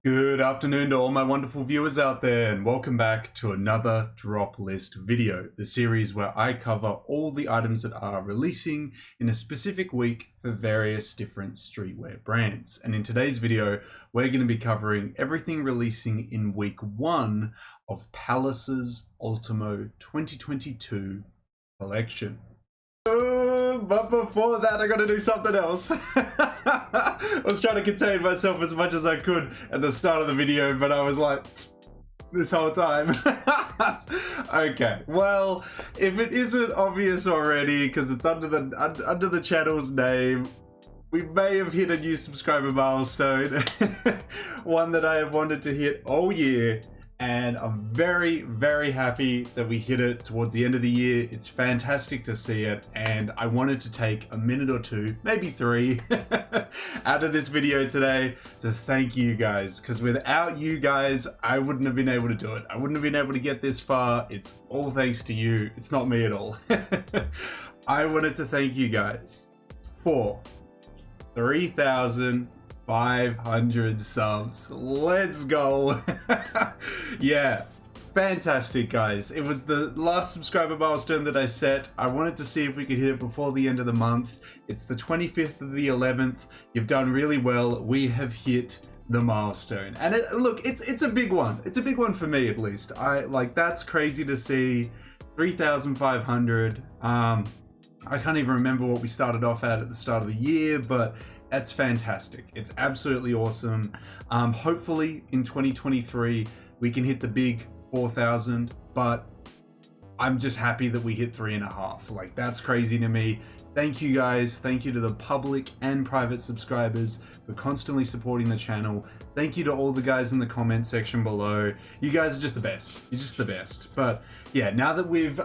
Good afternoon to all my wonderful viewers out there, and welcome back to another drop list video, the series where I cover all the items that are releasing in a specific week for various different streetwear brands. And in today's video, we're going to be covering everything releasing in week 1 of Palace's Ultimo 2022 collection. But before that, I gotta do something else. I was trying to contain myself as much as I could at the start of the video, but I was like, this whole time. Okay, well, if it isn't obvious already, because it's under the channel's name, we may have hit a new subscriber milestone, one that I have wanted to hit all year. And I'm very, very happy that we hit it towards the end of the year. It's fantastic to see it. And I wanted to take a minute or two, maybe 3, out of this video today to thank you guys. Because without you guys, I wouldn't have been able to do it. I wouldn't have been able to get this far. It's all thanks to you. It's not me at all. I wanted to thank you guys for 3,500 subs. Let's go. Yeah, fantastic guys. It was the last subscriber milestone that I set. I wanted to see if we could hit it before the end of the month. It's the 25th of the 11th. You've done really well. We have hit the milestone, and look, it's a big one. It's a big one for me, at least. That's crazy to see. 3,500. I can't even remember what we started off at the start of the year, but that's fantastic. It's absolutely awesome. Hopefully in 2023 we can hit the big 4,000, but I'm just happy that we hit 3.5. Like, that's crazy to me. Thank you guys. Thank you to the public and private subscribers for constantly supporting the channel. Thank you to all the guys in the comment section below. You guys are just the best. You're just the best. But yeah, now that we've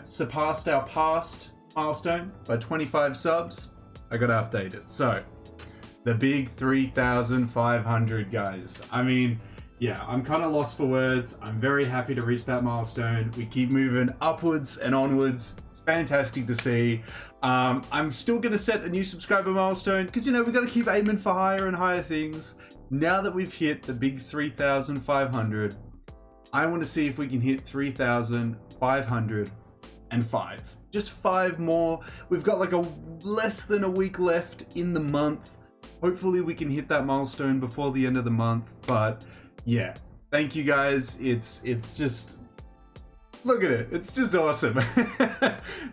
surpassed our past milestone by 25 subs, I gotta update it. So the big 3,500 guys. I mean, yeah, I'm kind of lost for words. I'm very happy to reach that milestone. We keep moving upwards and onwards. It's fantastic to see. I'm still gonna set a new subscriber milestone because, we gotta keep aiming for higher and higher things. Now that we've hit the big 3,500, I want to see if we can hit 3,505. Just 5 more. We've got like less than a week left in the month. Hopefully we can hit that milestone before the end of the month. But yeah, thank you guys. It's just, look at it. It's just awesome.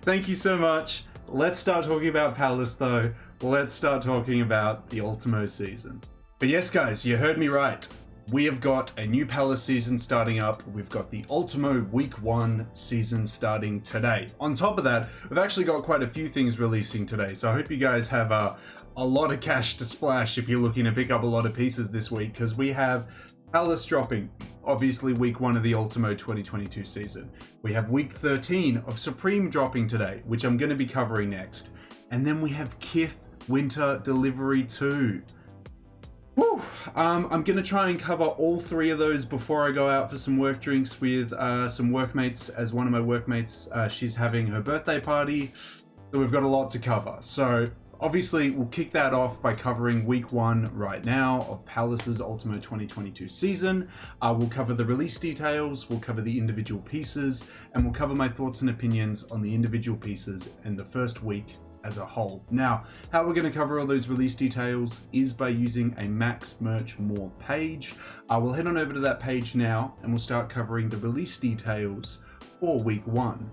Thank you so much. Let's start talking about Palace though. Let's start talking about the Ultimo season. But yes guys, you heard me right. We have got a new Palace season starting up. We've got the Ultimo Week 1 season starting today. On top of that, we've actually got quite a few things releasing today. So I hope you guys have a lot of cash to splash if you're looking to pick up a lot of pieces this week, because we have Palace dropping, obviously week 1 of the Ultimo 2022 season. We have week 13 of Supreme dropping today, which I'm going to be covering next. And then we have Kith Winter Delivery 2. Whew. I'm going to try and cover all 3 of those before I go out for some work drinks with some workmates, as one of my workmates, she's having her birthday party. So we've got a lot to cover. So obviously we'll kick that off by covering week 1 right now of Palace's Ultimo 2022 season. We'll cover the release details, we'll cover the individual pieces, and we'll cover my thoughts and opinions on the individual pieces in the first week as a whole. Now, how we're going to cover all those release details is by using a Max Merch More page. We'll head on over to that page now and we'll start covering the release details for week 1.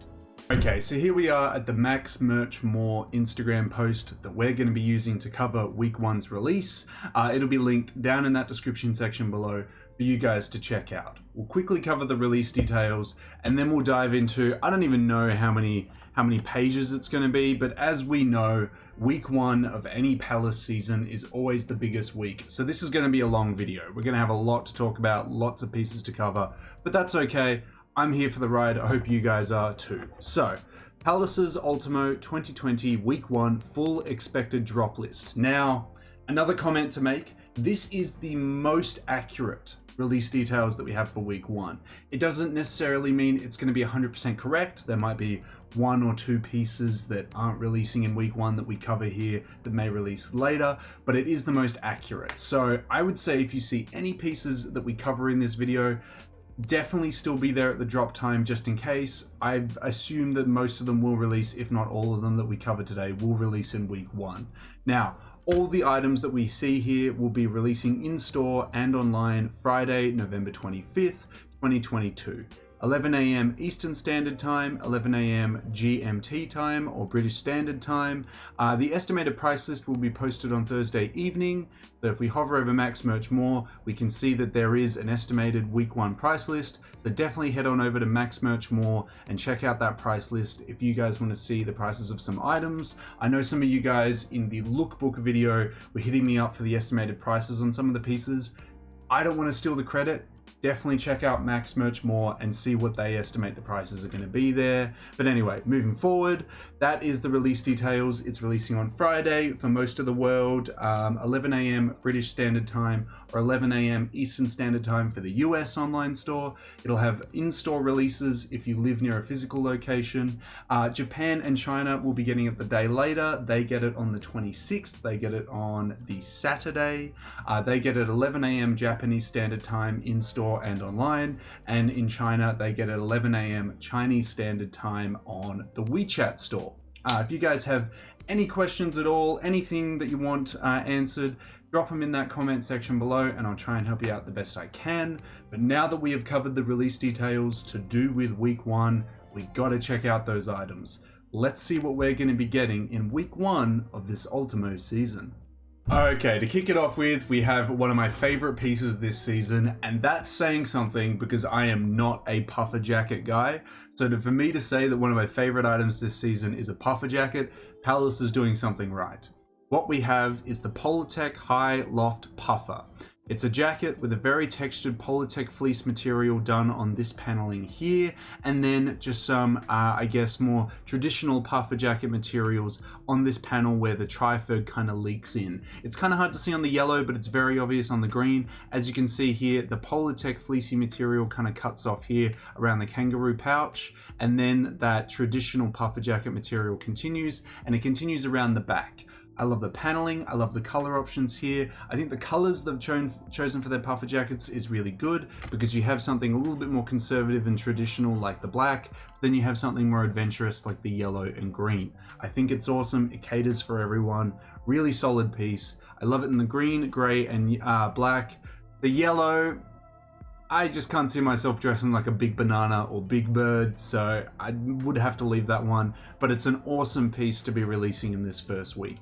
Okay, so here we are at the Max Merch More Instagram post that we're going to be using to cover week 1's release. It'll be linked down in that description section below for you guys to check out. We'll quickly cover the release details and then we'll dive into, I don't even know how many pages it's going to be, but as we know, week 1 of any Palace season is always the biggest week. So this is going to be a long video. We're going to have a lot to talk about, lots of pieces to cover, but that's okay. I'm here for the ride. I hope you guys are too. So, Palace's Ultimo 2020 week 1 full expected drop list. Now, another comment to make. This is the most accurate release details that we have for week 1. It doesn't necessarily mean it's going to be 100% correct. There might be 1 or 2 pieces that aren't releasing in week 1 that we cover here that may release later, but it is the most accurate. So I would say if you see any pieces that we cover in this video, definitely still be there at the drop time just in case. I assume that most of them will release, if not all of them that we cover today will release in week 1. Now, all the items that we see here will be releasing in store and online Friday, November 25th, 2022. 11 a.m. Eastern Standard Time, 11 a.m. GMT time or British Standard Time. The estimated price list will be posted on Thursday evening. So if we hover over Max Merch More, we can see that there is an estimated week 1 price list. So definitely head on over to Max Merch More and check out that price list if you guys want to see the prices of some items. I know some of you guys in the lookbook video were hitting me up for the estimated prices on some of the pieces. I don't want to steal the credit. Definitely check out Max Merch More and see what they estimate the prices are going to be there. But anyway, moving forward, that is the release details. It's releasing on Friday for most of the world, 11 a.m. British Standard Time or 11 a.m. Eastern Standard Time for the US online store. It'll have in-store releases if you live near a physical location. Japan and China will be getting it the day later. They get it on the 26th. They get it on the Saturday. They get it 11 a.m. Japanese Standard Time in-store and online, and in China they get at 11 a.m. Chinese Standard Time on the WeChat store. If you guys have any questions at all, anything that you want answered, drop them in that comment section below and I'll try and help you out the best I can. But now that we have covered the release details to do with week 1, we gotta check out those items. Let's see what we're going to be getting in week 1 of this Ultimo season. Okay, to kick it off with, we have one of my favorite pieces this season, and that's saying something because I am not a puffer jacket guy. So for me to say that one of my favorite items this season is a puffer jacket, Palace is doing something right. What we have is the Polartec High Loft Puffer. It's a jacket with a very textured Polartec fleece material done on this paneling here, and then just some, I guess, more traditional puffer jacket materials on this panel where the tri-fur kind of leaks in. It's kind of hard to see on the yellow, but it's very obvious on the green. As you can see here, the Polartec fleecy material kind of cuts off here around the kangaroo pouch, and then that traditional puffer jacket material continues, and it continues around the back. I love the paneling, I love the color options here. I think the colors they've chosen for their puffer jackets is really good because you have something a little bit more conservative and traditional like the black, then you have something more adventurous like the yellow and green. I think it's awesome, it caters for everyone, really solid piece. I love it in the green, gray and black. The yellow, I just can't see myself dressing like a big banana or big bird, so I would have to leave that one, but it's an awesome piece to be releasing in this first week.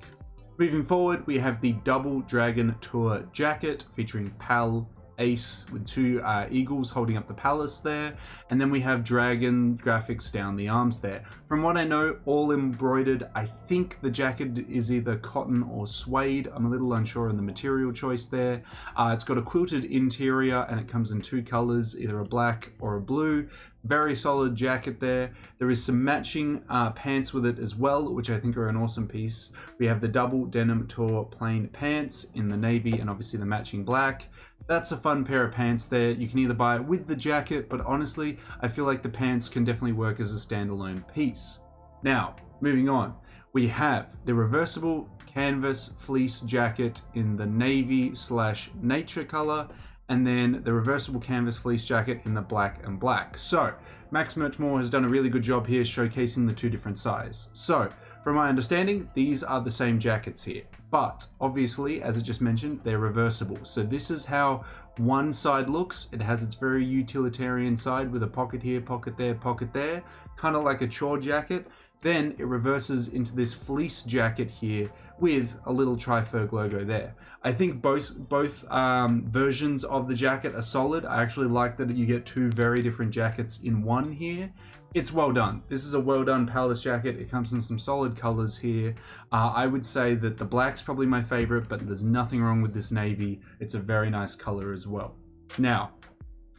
Moving forward, we have the Double Dragon Tour jacket featuring Pal Ace with 2 eagles holding up the palace there, and then we have dragon graphics down the arms there. From what I know, all embroidered. I think the jacket is either cotton or suede. I'm a little unsure on the material choice there. It's got a quilted interior and it comes in 2 colors, either a black or a blue. Very solid jacket there. There is some matching pants with it as well, which I think are an awesome piece. We have the Double Denim Tour plain pants in the navy and obviously the matching black. That's a fun pair of pants there. You can either buy it with the jacket, but honestly, I feel like the pants can definitely work as a standalone piece. Now, moving on, we have the reversible canvas fleece jacket in the navy/nature color, and then the reversible canvas fleece jacket in the black and black. So Max Merch More has done a really good job here showcasing the 2 different sizes. So from my understanding, these are the same jackets here, but obviously, as I just mentioned, they're reversible. So this is how one side looks. It has its very utilitarian side with a pocket here, pocket there, kind of like a chore jacket. Then it reverses into this fleece jacket here with a little tri-fur logo there. I think both versions of the jacket are solid. I actually like that you get 2 very different jackets in one here. It's well done. This is a well done Palace jacket. It comes in some solid colors here. I would say that the black's probably my favorite, but there's nothing wrong with this navy. It's a very nice color as well. Now,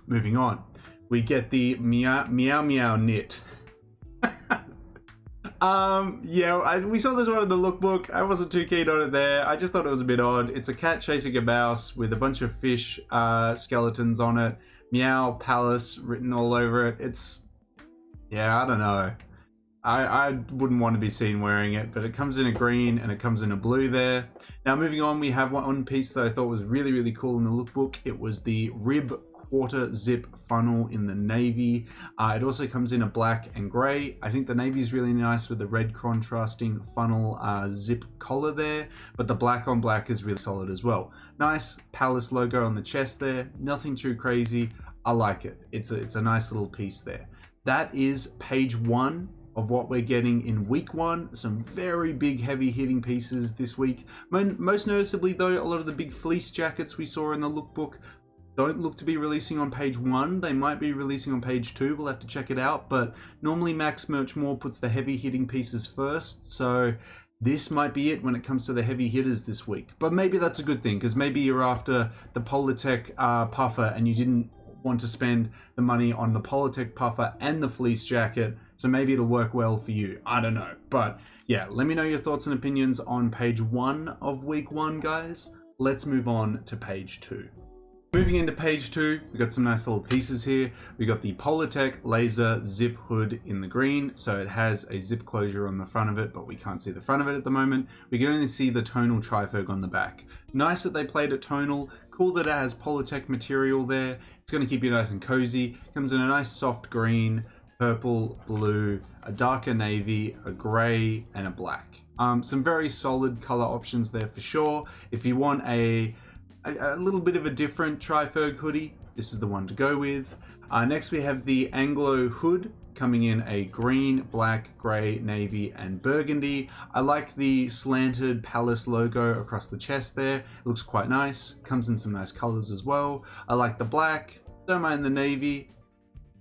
moving on, we get the Meow Meow knit. We saw this one in the lookbook. I wasn't too keen on it there. I just thought it was a bit odd. It's a cat chasing a mouse with a bunch of fish skeletons on it. Meow Palace written all over it. Yeah, I don't know. I wouldn't want to be seen wearing it, but it comes in a green and it comes in a blue there. Now moving on, we have one piece that I thought was really, really cool in the lookbook. It was the rib quarter zip funnel in the navy. It also comes in a black and gray. I think the navy is really nice with the red contrasting funnel zip collar there, but the black on black is really solid as well. Nice Palace logo on the chest there. Nothing too crazy. I like it. It's a nice little piece there. That is page 1 of what we're getting in week 1. Some very big heavy hitting pieces this week. Most noticeably though, a lot of the big fleece jackets we saw in the lookbook don't look to be releasing on page 1. They might be releasing on page 2. We'll have to check it out, but normally Max Merch More puts the heavy hitting pieces first, so this might be it when it comes to the heavy hitters this week. But maybe that's a good thing, because maybe you're after the Polytech puffer and you didn't want to spend the money on the Polytech puffer and the fleece jacket, so maybe it'll work well for you. I don't know, but yeah, let me know your thoughts and opinions on page 1 of week 1, guys. Let's move on to page 2. Moving into page 2, we got some nice little pieces here. We got the Polytech laser zip hood in the green, so it has a zip closure on the front of it, but we can't see the front of it at the moment. We can only see the tonal trifold on the back. Nice that they played it tonal. Cool that it has Polytech material there. It's going to keep you nice and cozy. Comes in a nice soft green, purple, blue, a darker navy, a grey, and a black. Some very solid color options there for sure. If you want a little bit of a different Triferg hoodie, this is the one to go with. Next we have the Anglo hood, coming in a green, black, grey, navy, and burgundy. I like the slanted Palace logo across the chest there. It looks quite nice. Comes in some nice colors as well. I like the black, don't mind the navy.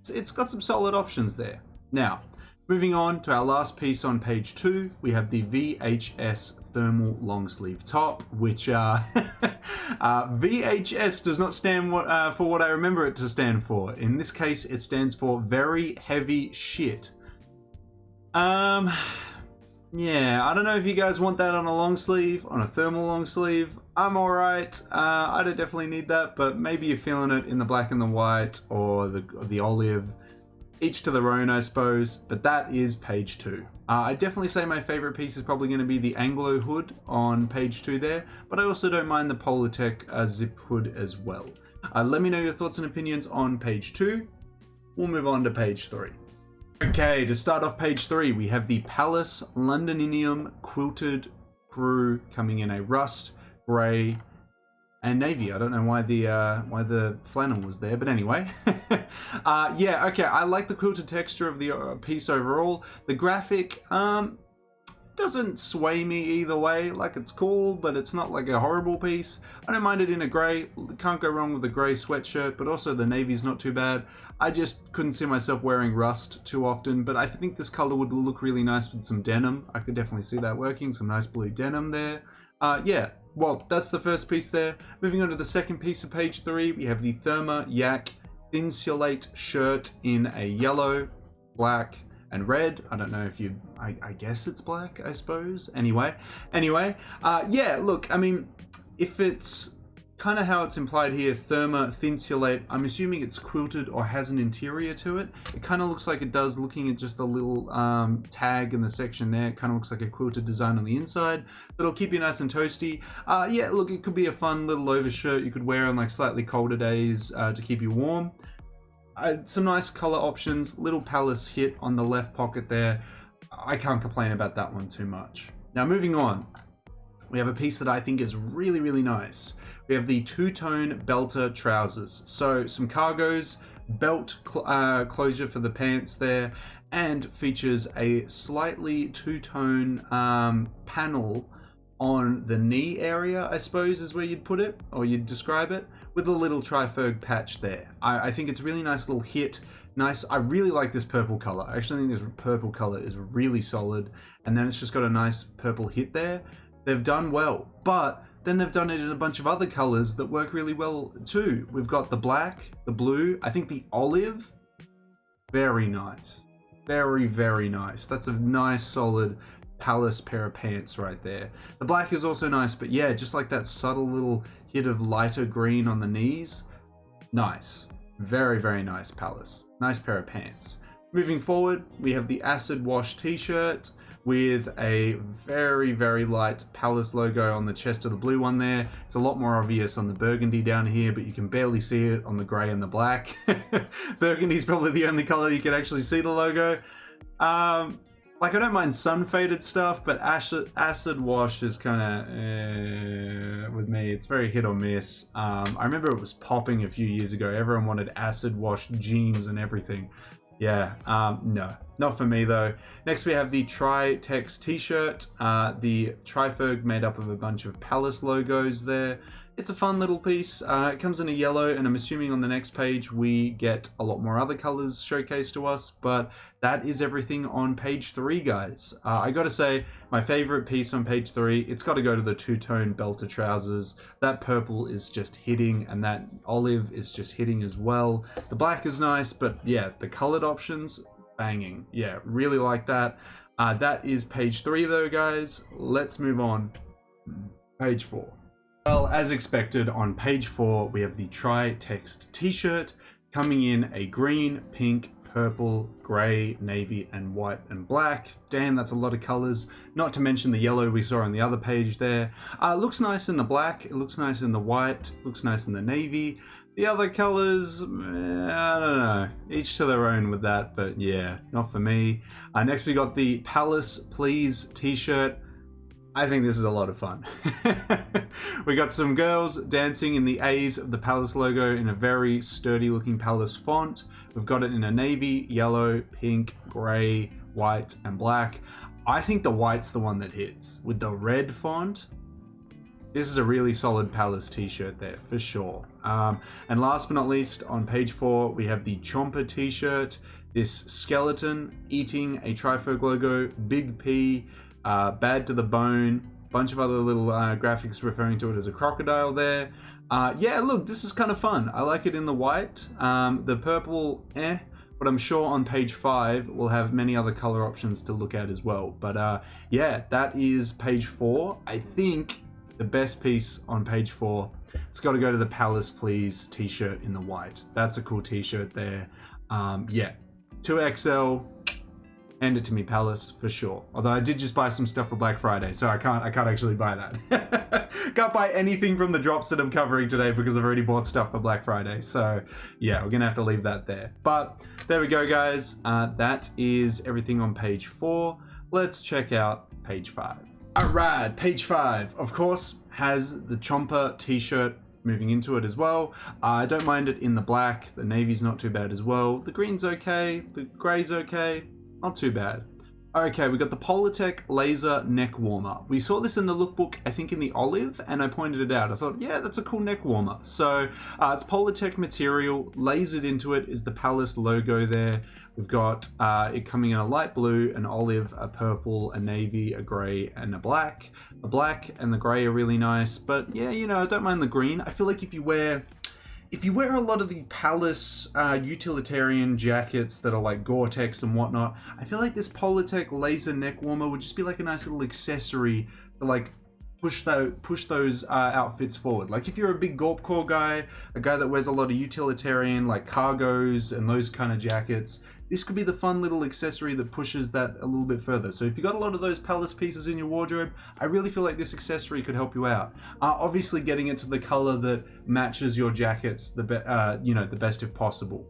It's got some solid options there. Now, moving on to our last piece on page 2, we have the VHS thermal long sleeve top, which VHS does not stand for what I remember it to stand for. In this case, it stands for very heavy shit. Yeah, I don't know if you guys want that on a long sleeve, on a thermal long sleeve. I'm alright. I don't definitely need that, but maybe you're feeling it in the black and the white or the olive. Each to their own, I suppose, but that is page 2. I definitely say my favorite piece is probably going to be the Anglo hood on page 2 there, but I also don't mind the Polytech zip hood as well. Let me know your thoughts and opinions on page 2. We'll move on to page 3. Okay, to start off page 3, we have the Palace Londoninium quilted crew coming in a rust, grey, and navy. I don't know why the flannel was there, but anyway. Yeah, okay, I like the quilted texture of the piece overall. The graphic doesn't sway me either way. Like, it's cool, but it's not like a horrible piece. I don't mind it in a grey. Can't go wrong with a grey sweatshirt, but also the navy's not too bad. I just couldn't see myself wearing rust too often, but I think this color would look really nice with some denim. I could definitely see that working. Some nice blue denim there. Yeah. Well, that's the first piece there. Moving on to the second piece of page 3, we have the Therma Yak Insulate shirt in a yellow, black, and red. I don't know if you, I guess it's black, I suppose. Anyway, yeah, look, I mean, if it's kind of how it's implied here, Therma Thinsulate, I'm assuming it's quilted or has an interior to it. It kind of looks like it does, looking at just the little tag in the section there. It kind of looks like a quilted design on the inside, but it'll keep you nice and toasty. Yeah, look, it could be a fun little overshirt you could wear on like slightly colder days to keep you warm. Some nice color options, little Palace hit on the left pocket there. I can't complain about that one too much. Now moving on, we have a piece that I think is really, really nice. We have the two-tone belter trousers. So some cargos, belt closure for the pants there, and features a slightly two-tone panel on the knee area, I suppose is where you'd put it, or you'd describe it, with a little Triferg patch there. I think it's a really nice little hit. Nice. I really like this purple color. I actually think this purple color is really solid. And then it's just got a nice purple hit there. They've done well, but then they've done it in a bunch of other colors that work really well too. We've got the black, the blue, I think the olive. Very nice. Very, very nice. That's a nice solid Palace pair of pants right there. The black is also nice, but yeah, just like that subtle little hit of lighter green on the knees. Nice. Very, very nice Palace. Nice pair of pants. Moving forward, we have the acid wash t-shirt with a very, very light Palace logo on the chest of the blue one there. It's a lot more obvious on the burgundy down here, but you can barely see it on the grey and the black. Burgundy is probably the only color you can actually see the logo. Like, I don't mind sun faded stuff, but acid wash is kind of with me. It's very hit or miss. I remember it was popping a few years ago. Everyone wanted acid wash jeans and everything. Yeah, no, not for me though. Next we have the Tri-Tex t-shirt, the Triferg made up of a bunch of Palace logos there. It's a fun little piece. It comes in a yellow, and I'm assuming on the next page we get a lot more other colors showcased to us, but that is everything on page 3, guys. I gotta say, my favorite piece on page 3, it's gotta go to the two-tone belter trousers. That purple is just hitting, and that olive is just hitting as well. The black is nice, but yeah, the colored options, banging. Yeah, really like that. That is page 3 though, guys. Let's move on. Page 4. Well, as expected, on page 4, we have the Tri-Tex t-shirt coming in a green, pink, purple, grey, navy, and white and black. Damn, that's a lot of colors. Not to mention the yellow we saw on the other page there. Looks nice in the black, it looks nice in the white, looks nice in the navy. The other colors, I don't know. Each to their own with that, but yeah, not for me. Next we got the Palace Please t-shirt. I think this is a lot of fun. We got some girls dancing in the A's of the Palace logo in a very sturdy looking Palace font. We've got it in a navy, yellow, pink, grey, white, and black. I think the white's the one that hits. With the red font, this is a really solid Palace t-shirt there, for sure. And last but not least, on page 4, we have the Chomper t-shirt. This skeleton eating a Triferg logo, Big P, Bad to the Bone, bunch of other little graphics referring to it as a crocodile there. Yeah, look, this is kind of fun. I like it in the white. The purple, but I'm sure on page 5 we'll have many other color options to look at as well. But yeah, that is page 4. I think the best piece on page 4, it's got to go to the Palace Please t-shirt in the white. That's a cool t-shirt there. Yeah, 2XL. Hand it to me, Palace, for sure. Although I did just buy some stuff for Black Friday, so I can't actually buy that. Can't buy anything from the drops that I'm covering today because I've already bought stuff for Black Friday. So yeah, we're gonna have to leave that there. But there we go, guys. That is everything on page 4. Let's check out page 5. All right, page 5, of course, has the Chomper t-shirt moving into it as well. I don't mind it in the black. The navy's not too bad as well. The green's okay. The grey's okay. Not too bad. Okay, we got the Polartec Laser Neck Warmer. We saw this in the lookbook, I think in the olive, and I pointed it out. I thought, yeah, that's a cool neck warmer. So it's Polartec material. Lasered into it is the Palace logo there. We've got it coming in a light blue, an olive, a purple, a navy, a grey, and a black. The black and the grey are really nice, but yeah, you know, I don't mind the green. I feel like if you wear a lot of the Palace utilitarian jackets that are like Gore-Tex and whatnot, I feel like this Polartec laser neck warmer would just be like a nice little accessory to like push those outfits forward. Like if you're a big Gorpcore guy, a guy that wears a lot of utilitarian like cargos and those kind of jackets, this could be the fun little accessory that pushes that a little bit further. So if you got a lot of those Palace pieces in your wardrobe, I really feel like this accessory could help you out. Obviously getting it to the color that matches your jackets the best if possible.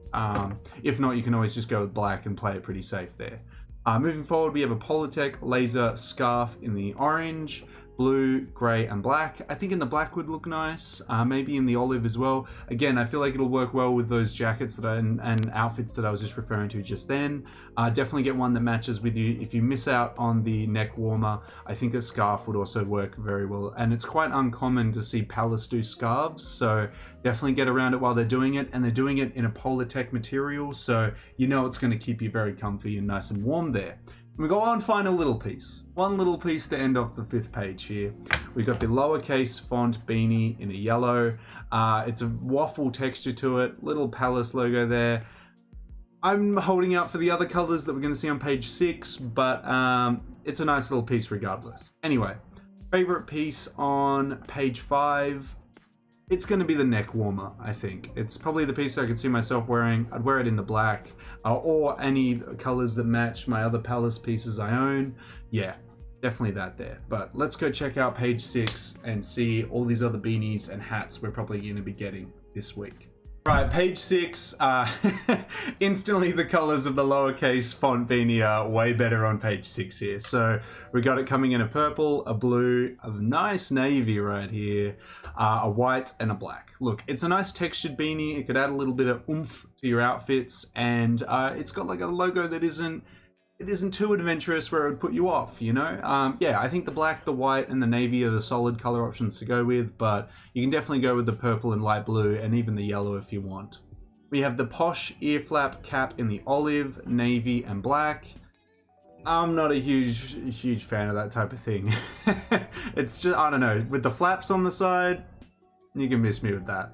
If not, you can always just go with black and play it pretty safe there. Moving forward, we have a Polartec laser scarf in the orange, blue, grey, and black. I think in the black would look nice, maybe in the olive as well. Again, I feel like it'll work well with those jackets and outfits that I was just referring to just then. Definitely get one that matches with you. If you miss out on the neck warmer, I think a scarf would also work very well. And it's quite uncommon to see Palace do scarves, so definitely get around it while they're doing it. And they're doing it in a Polartec material, so you know it's going to keep you very comfy and nice and warm there. We go on, final little piece. One little piece to end off the 5th page here. We've got the lowercase font beanie in a yellow. It's a waffle texture to it. Little Palace logo there. I'm holding out for the other colors that we're going to see on page 6, but it's a nice little piece regardless. Anyway, favorite piece on page 5. it's going to be the neck warmer, I think. It's probably the piece I could see myself wearing. I'd wear it in the black or any colors that match my other Palace pieces I own. Yeah, definitely that there. But let's go check out page 6 and see all these other beanies and hats we're probably going to be getting this week. Right, page 6, instantly the colors of the lowercase font beanie are way better on page 6 here. So we got it coming in a purple, a blue, a nice navy right here, a white and a black. Look, it's a nice textured beanie. It could add a little bit of oomph to your outfits, and it's got like a logo that isn't too adventurous where it would put you off, you know? Yeah, I think the black, the white, and the navy are the solid color options to go with, but you can definitely go with the purple and light blue, and even the yellow if you want. We have the posh ear flap cap in the olive, navy, and black. I'm not a huge fan of that type of thing. It's just, I don't know, with the flaps on the side, you can miss me with that.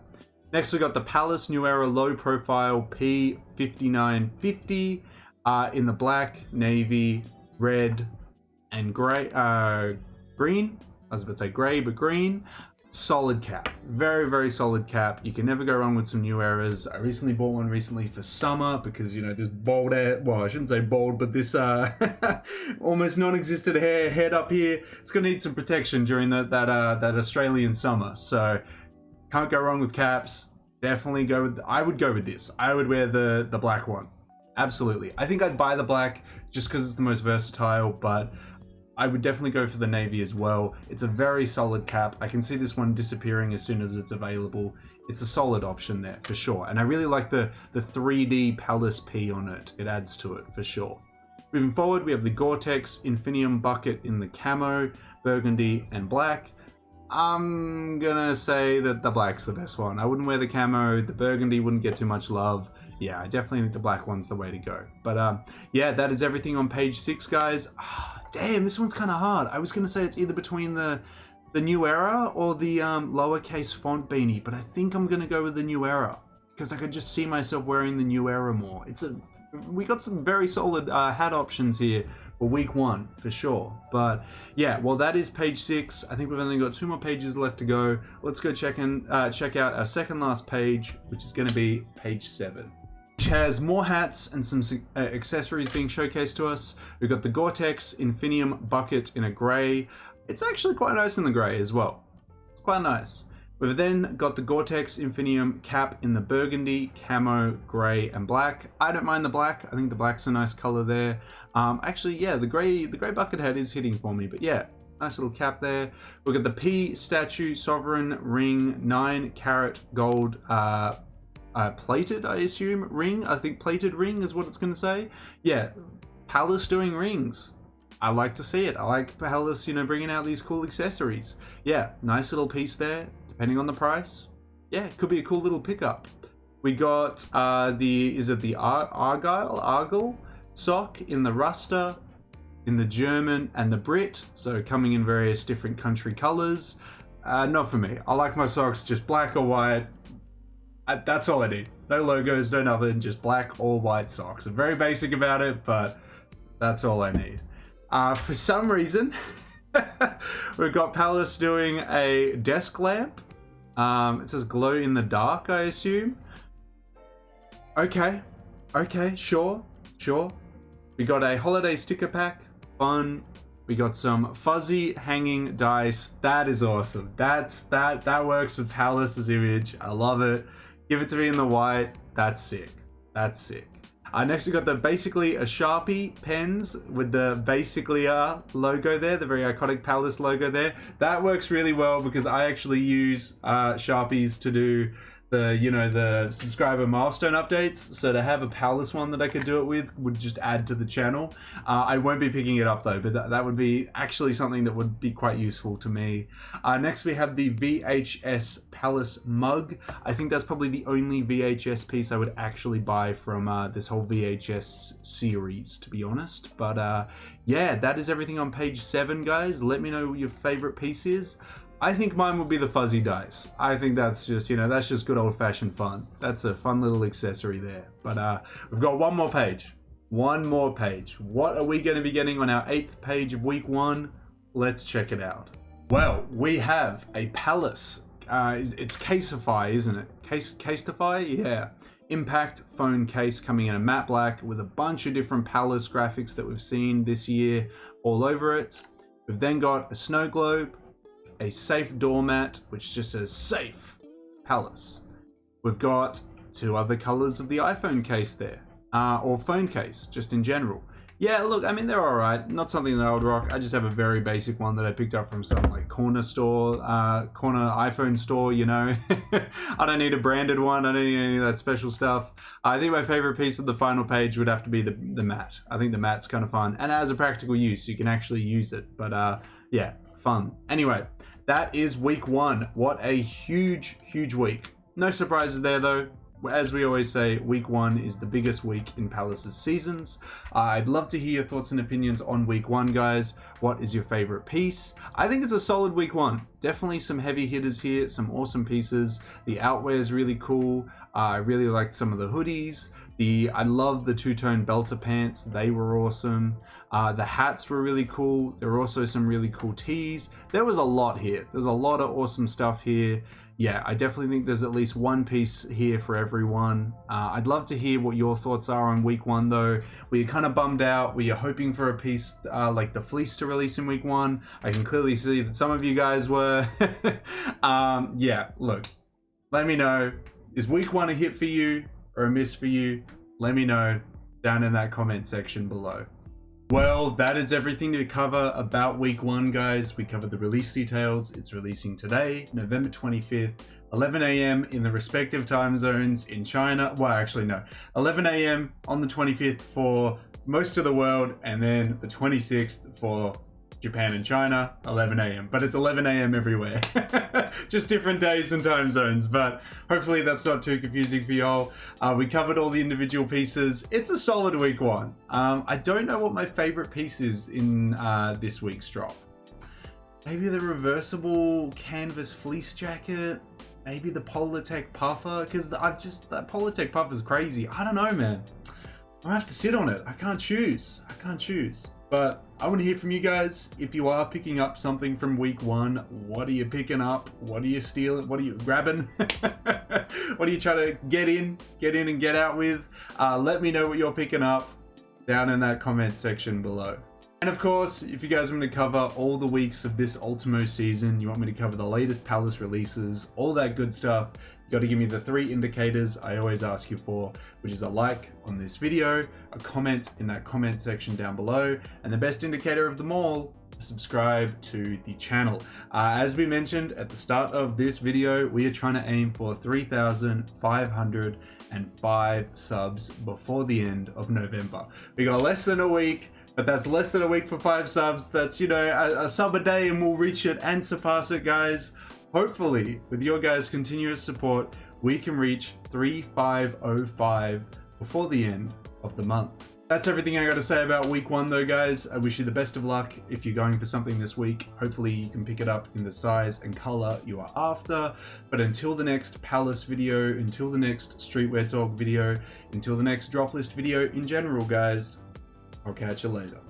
Next we got the Palace New Era Low Profile P5950. In the black, navy, red, and green. I was about to say gray, but green. Solid cap. Very, very solid cap. You can never go wrong with some New Eras. I recently bought one for summer because, you know, this bald hair, well, I shouldn't say bald, but this almost non-existent head up here, it's going to need some protection during that Australian summer. So can't go wrong with caps. Definitely go with, I would go with this. I would wear the black one. Absolutely. I think I'd buy the black just because it's the most versatile, but I would definitely go for the navy as well. It's a very solid cap. I can see this one disappearing as soon as it's available. It's a solid option there for sure. And I really like the 3D Palace P on it. It adds to it for sure. Moving forward, we have the Gore-Tex Infinium bucket in the camo, burgundy, and black. I'm gonna say that the black's the best one. I wouldn't wear the camo. The burgundy wouldn't get too much love. Yeah, I definitely think the black one's the way to go. But yeah, that is everything on page 6, guys. Damn, this one's kind of hard. I was going to say it's either between the New Era or the lowercase font beanie, but I think I'm going to go with the New Era because I could just see myself wearing the New Era more. We got some very solid hat options here for week 1 for sure. But yeah, well, that is page 6. I think we've only got 2 more pages left to go. Let's go check out our second last page, which is going to be page 7. Which has more hats and some accessories being showcased to us. We've got the Gore-Tex Infinium bucket in a grey. It's actually quite nice in the grey as well. It's quite nice. We've then got the Gore-Tex Infinium cap in the burgundy, camo, grey, and black. I don't mind the black. I think the black's a nice colour there. Actually, yeah, the grey bucket hat is hitting for me, but yeah, nice little cap there. We've got the P statue sovereign ring 9-carat gold plated, I assume, ring. I think plated ring is what it's going to say. Yeah, Palace doing rings. I like to see it. I like Palace, you know, bringing out these cool accessories. Yeah, nice little piece there, depending on the price. Yeah, it could be a cool little pickup. We got is it the Argyle sock in the Ruster, in the German, and the Brit. So coming in various different country colors. Not for me. I like my socks just black or white. That's all I need. No logos, no nothing, just black or white socks. I'm very basic about it, but that's all I need. For some reason, we've got Palace doing a desk lamp. It says glow in the dark, I assume. Okay, sure. We got a holiday sticker pack, fun. We got some fuzzy hanging dice. That is awesome. That works with Palace's image. I love it. Give it to me in the white. That's sick. Next we got basically a Sharpie pens with the basically logo there, the very iconic Palace logo there. That works really well because I actually use Sharpies to do the subscriber milestone updates. So to have a Palace one that I could do it with would just add to the channel. I won't be picking it up though, but that would be actually something that would be quite useful to me. Next we have the VHS Palace mug. I think that's probably the only VHS piece I would actually buy from this whole VHS series, to be honest. But yeah, that is everything on page 7, guys. Let me know what your favorite piece is. I think mine will be the fuzzy dice. I think that's just, that's just good old-fashioned fun. That's a fun little accessory there. But we've got one more page. What are we going to be getting on our 8th page of week 1? Let's check it out. Well, we have a Palace it's Caseify, isn't it? Caseify, yeah. Impact phone case coming in a matte black with a bunch of different Palace graphics that we've seen this year all over it. We've then got a snow globe, a safe doormat, which just says safe Palace. We've got 2 other colors of the iPhone case there, or phone case, just in general. Yeah, look, I mean, they're all right. Not something that I would rock. I just have a very basic one that I picked up from some like corner iPhone store, you know. I don't need a branded one. I don't need any of that special stuff. I think my favorite piece of the final page would have to be the mat. I think the mat's kind of fun. And it has a practical use. You can actually use it. But yeah, fun. Anyway, that is week 1. What a huge, huge week. No surprises there, though. As we always say, week 1 is the biggest week in Palace's seasons. I'd love to hear your thoughts and opinions on week 1, guys. What is your favorite piece? I think it's a solid week 1. Definitely some heavy hitters here, some awesome pieces. The outwear is really cool. I really liked some of the hoodies. I love the 2-tone belter pants. They were awesome. The hats were really cool. There were also some really cool tees. There was a lot here. There's a lot of awesome stuff here. Yeah, I definitely think there's at least one piece here for everyone. I'd love to hear what your thoughts are on week 1, though. Were you kind of bummed out? Were you hoping for a piece like the fleece to release in week 1? I can clearly see that some of you guys were. Yeah, look, let me know. Is week 1 a hit for you or a miss for you? Let me know down in that comment section below. Well, that is everything to cover about week 1, guys. We covered the release details. It's releasing today, November 25th, 11 a.m. in the respective time zones in China. Well, actually, no. 11 a.m. on the 25th for most of the world, and then the 26th for Japan and China, 11 a.m. But it's 11 a.m. everywhere. Just different days and time zones, but hopefully that's not too confusing for y'all. We covered all the individual pieces. It's a solid week 1. I don't know what my favorite piece is in this week's drop. Maybe the reversible canvas fleece jacket. Maybe the Polartec puffer, because that Polartec puffer is crazy. I don't know, man. I have to sit on it. I can't choose. But I want to hear from you guys. If you are picking up something from week 1, what are you picking up? What are you stealing? What are you grabbing? What are you trying to get in and get out with? Let me know what you're picking up down in that comment section below. And of course, if you guys want me to cover all the weeks of this Ultimo season, you want me to cover the latest Palace releases, all that good stuff, you got to give me the 3 indicators I always ask you for, which is a like on this video, a comment in that comment section down below, and the best indicator of them all, subscribe to the channel. As we mentioned at the start of this video, we are trying to aim for 3,505 subs before the end of November. We got less than a week. But that's less than a week for 5 subs. That's, you know, a sub a day, and we'll reach it and surpass it, guys. Hopefully, with your guys' continuous support, we can reach 3,505 before the end of the month. That's everything I got to say about week 1, though, guys. I wish you the best of luck if you're going for something this week. Hopefully, you can pick it up in the size and color you are after. But until the next Palace video, until the next Streetwear Talk video, until the next drop list video in general, guys, I'll catch you later.